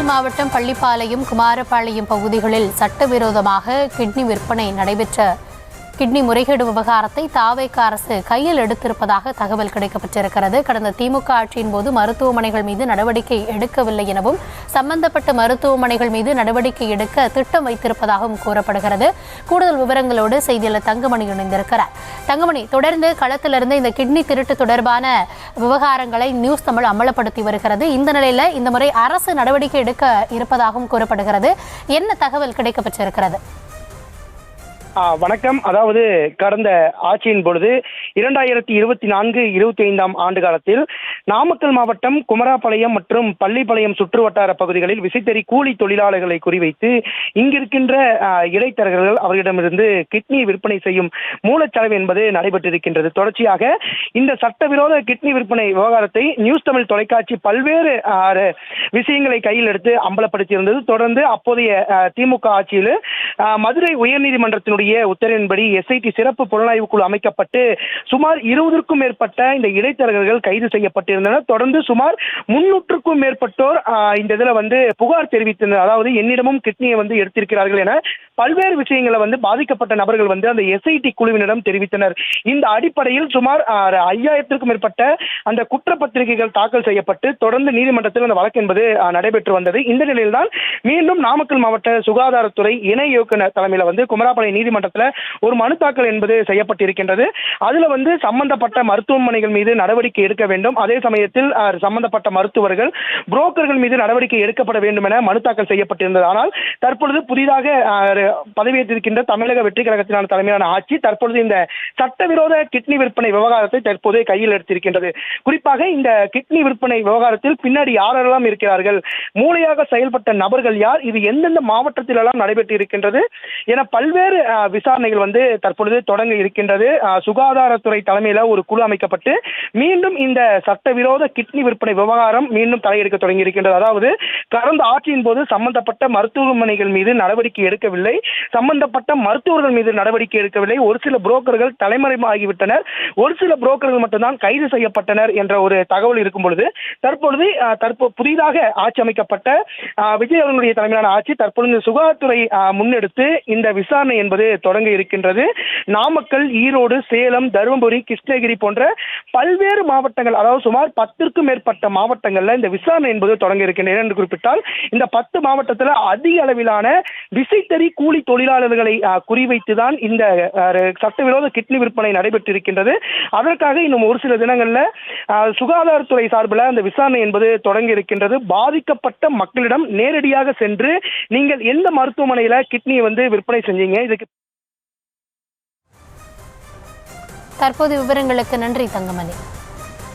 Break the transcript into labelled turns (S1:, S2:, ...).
S1: நாமக்கல் மாவட்டம் பள்ளிப்பாளையம், குமாரபாளையம் பகுதிகளில் சட்டவிரோதமாக கிட்னி விற்பனை நடைபெற்ற கிட்னி முறைகேடு விவகாரத்தை தாவேக அரசு கையில் எடுத்திருப்பதாக தகவல் கிடைக்கப்பட்டிருக்கிறது. கடந்த திமுக ஆட்சியின் போது மருத்துவமனைகள் மீது நடவடிக்கை எடுக்கவில்லை எனவும், சம்பந்தப்பட்ட மருத்துவமனைகள் மீது நடவடிக்கை எடுக்க திட்டம் வைத்திருப்பதாகவும் கூறப்படுகிறது. கூடுதல் விவரங்களோடு செய்தியாளர் தங்கமணி இணைந்திருக்கிறார். தங்கமணி, தொடர்ந்து களத்திலிருந்து இந்த கிட்னி திருட்டு தொடர்பான விவகாரங்களை நியூஸ் தமிழ் அமலப்படுத்தி வருகிறது. இந்த நிலையில இந்த முறை அரசு நடவடிக்கை எடுக்க இருப்பதாகவும் கூறப்படுகிறது. என்ன தகவல் கிடைக்கப்பட்டிருக்கிறது?
S2: வணக்கம். அதாவது கடந்த ஆட்சியின் பொழுது 2024-25 ஆண்டு காலத்தில் நாமக்கல் மாவட்டம் குமராபாளையம் மற்றும் பள்ளிப்பாளையம் சுற்றுவட்டார பகுதிகளில் விசைத்தறி கூலி தொழிலாளர்களை குறிவைத்து இங்கிருக்கின்ற இடைத்தரகர்கள் அவர்களிடமிருந்து கிட்னி விற்பனை செய்யும் மூலச்செலவு என்பது நடைபெற்றிருக்கின்றது. தொடர்ச்சியாக இந்த சட்டவிரோத கிட்னி விற்பனை விவகாரத்தை நியூஸ் தமிழ் தொலைக்காட்சி பல்வேறு விஷயங்களை கையில் எடுத்து அம்பலப்படுத்தியிருந்தது. தொடர்ந்து அப்போதைய திமுக ஆட்சியில் மதுரை உயர்நீதிமன்றத்தினுடைய உத்தரவின்படி SIT சிறப்பு புலனாய்வு குழு அமைக்கப்பட்டு சுமார் 20க்கும் மேற்பட்ட இந்த இடைத்தரகர்கள் கைது செய்யப்பட்டிருந்தனர். தொடர்ந்து சுமார் 300க்கும் மேற்பட்டோர் இந்த இதுல புகார் தெரிவித்தனர். அதாவது என்னிடமும் கிட்னியை எடுத்திருக்கிறார்கள் என பல்வேறு விஷயங்களை பாதிக்கப்பட்ட நபர்கள் அந்த SIT குழுவினரிடம் தெரிவித்தனர். இந்த அடிப்படையில் சுமார் 5000க்கும் மேற்பட்ட அந்த குற்றப்பத்திரிகைகள் தாக்கல் செய்யப்பட்டு தொடர்ந்து நீதிமன்றத்தில் அந்த வழக்கு என்பது நடைபெற்று வந்தது. இந்த நிலையில்தான் மீண்டும் நாமக்கல் மாவட்ட சுகாதாரத்துறை இணை இயக்குனர் தலைமையில் குமராபாளையம் நீதிமன்றத்தில் ஒரு மனு தாக்கல் என்பது செய்யப்பட்டிருக்கின்றது. அதுல சம்பந்தப்பட்ட மருத்துவமனைகள் மீது நடவடிக்கை எடுக்க வேண்டும், அதே சமயத்தில் சம்பந்தப்பட்ட மருத்துவர்கள், புரோக்கர்கள் மீது நடவடிக்கை எடுக்கப்பட வேண்டும் என மனு தாக்கல் செய்யப்பட்டிருந்தது. ஆனால் தற்பொழுது புதிதாக பதவியேற்றிருக்கின்ற தமிழக வெற்றி கழகத்தினான தலைமையிலான ஆட்சி தற்பொழுது இந்த சட்டவிரோத கிட்னி விற்பனை விவகாரத்தை தற்போது கையில் எடுத்திருக்கின்றது. குறிப்பாக இந்த கிட்னி விற்பனை விவகாரத்தில் பின்னாடி யாரெல்லாம் இருக்கிறார்கள், மூளையாக செயல்பட்ட நபர்கள் யார், இது எந்தெந்த மாவட்டத்தில் எல்லாம் நடைபெற்று இருக்கின்றது என பல்வேறு விசாரணைகள் தற்பொழுது தொடங்க இருக்கின்றது. சுகாதாரத்துறை தலைமையில ஒரு குழு அமைக்கப்பட்டு மீண்டும் இந்த சட்டவிரோத கிட்னி விற்பனை விவகாரம் மீண்டும் தலையெடுக்க தொடங்கி இருக்கின்றது. அதாவது கடந்த ஆட்சியின் போது சம்பந்தப்பட்ட மருத்துவமனைகள் மீது நடவடிக்கை எடுக்கவில்லை, சம்பந்தப்பட்ட மருத்துவர்கள் மீது நடவடிக்கை எடுக்கவில்லை, ஒரு சில புரோக்கர்கள் தலைமறைவாகிவிட்டனர், ஒரு சில புரோக்கர்கள் மட்டும்தான் கைது செய்யப்பட்டனர் என்ற ஒரு தகவல் இருக்கும் பொழுது தற்பொழுது புதிதாக ஆட்சி அமைக்கப்பட்ட விஜய் அவர்களுடைய தலைமையிலான ஆட்சி தற்பொழுது சுகாதாரத்துறை முன்னெடுத்து இந்த விசாரணை என்பது தொடங்க இருக்கின்றது. நாமக்கல், ஈரோடு, சேலம், தருமபுரி, கிருஷ்ணகிரி போன்ற பல்வேறு மாவட்டங்கள், அதாவது சுமார் 10க்கும் மேற்பட்ட மாவட்டங்கள்ல இந்த விசாரணை என்பது தொடங்க இருக்கின்றன என்று குறிப்பிட்டால் இந்த 10 மாவட்டத்தில் அதிக அளவிலான விசைத்தறி கூலி தொழிலாளர்களை குறிவைத்துதான் இந்த சட்டவிரோத கிட்னி விற்பனை நடைபெற்றிருக்கின்றது. அதற்காக இன்னும் ஒரு சில தினங்கள்ல சுகாதாரத்துறை சார்பில் அந்த விசாரணை என்பது தொடங்க இருக்கின்றது. பாதிக்கப்பட்ட மக்களிடம் நேரடியாக சென்று நீங்கள் எந்த மருத்துவமனையில கிட்னியை விற்பனை செஞ்சீங்க, இதுக்கு
S1: தற்போது விவரங்களுக்கு நன்றி தங்கமணி.